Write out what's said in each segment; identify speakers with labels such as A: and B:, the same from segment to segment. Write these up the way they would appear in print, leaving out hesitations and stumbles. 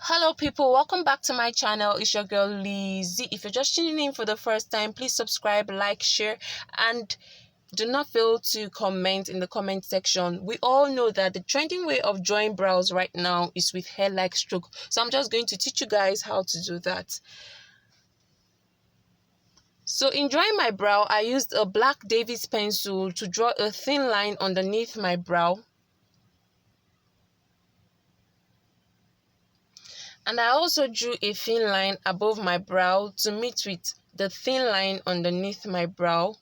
A: Hello people, welcome back to my channel. It's your girl Lizzie. If you're just tuning in for the first time, please subscribe, like, share, and do not fail to comment in the comment section. We all know that the trending way of drawing brows right now is with hair-like stroke, so I'm just going to teach you guys how to do that. So in drawing my brow, I used a black David's pencil to draw a thin line underneath my brow. And I also drew a thin line above my brow to meet with the thin line underneath my brow.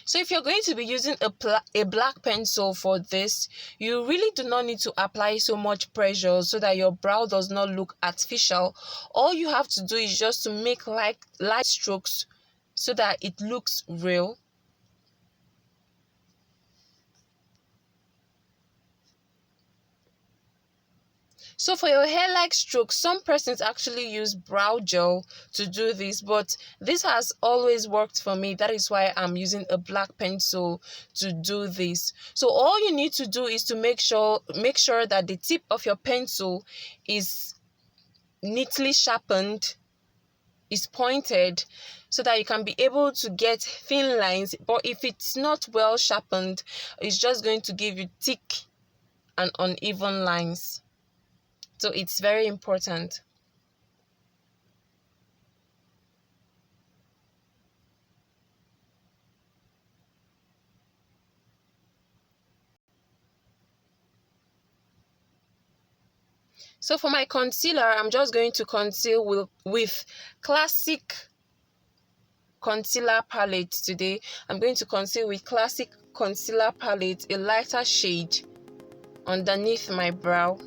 A: So if you're going to be using a black pencil for this, you really do not need to apply so much pressure so that your brow does not look artificial. All you have to do is just to make light strokes so that it looks real. So for your hair-like strokes, some persons actually use brow gel to do this, but this has always worked for me. That is why I'm using a black pencil to do this. So all you need to do is to make sure that the tip of your pencil is neatly sharpened, is pointed, so that you can be able to get thin lines. But if it's not well sharpened, it's just going to give you thick and uneven lines. So it's very important. So for my concealer, I'm just going to conceal with classic concealer palette today. I'm going to conceal with classic concealer palette, a lighter shade underneath my brow.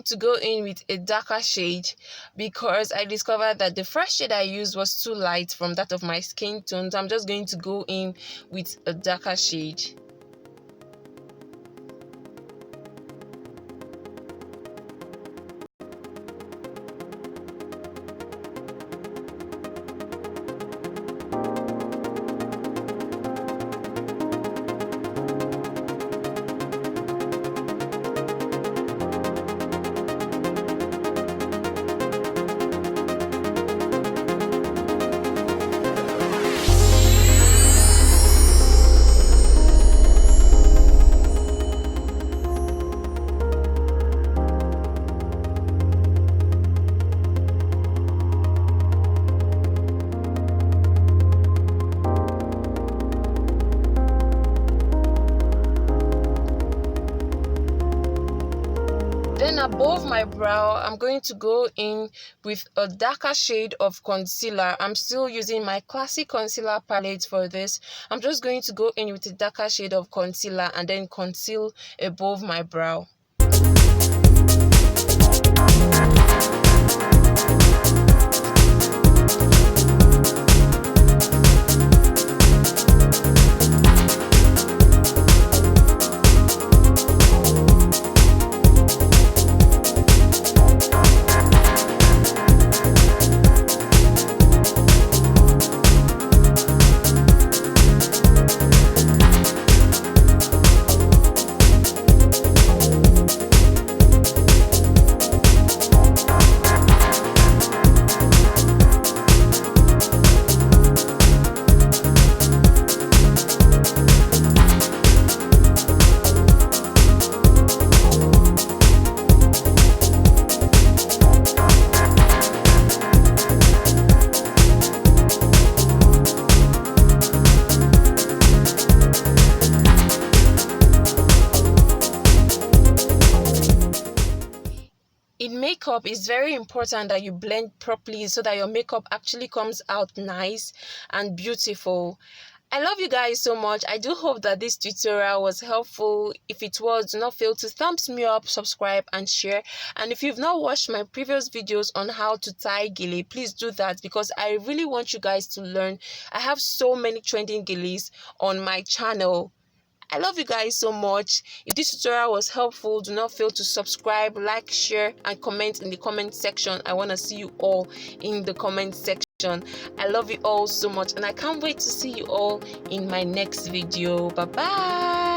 A: To go in with a darker shade because I discovered that the first shade I used was too light from that of my skin tone, so I'm just going to go in with a darker shade. Then above my brow, I'm going to go in with a darker shade of concealer. I'm still using my classic concealer palette for this. I'm just going to go in with a darker shade of concealer and then conceal above my brow. makeup, it's very important that you blend properly so that your makeup actually comes out nice and beautiful. I love you guys so much. I do hope that this tutorial was helpful. If it was, do not fail to thumbs me up, subscribe and share. And if you've not watched my previous videos on how to tie gele, please do that, because I really want you guys to learn. I have so many trending geles on my channel. I love you guys so much. If this tutorial was helpful, do not fail to subscribe, like, share and comment in the comment section. I want to see you all in the comment section. I love you all so much and I can't wait to see you all in my next video. Bye bye.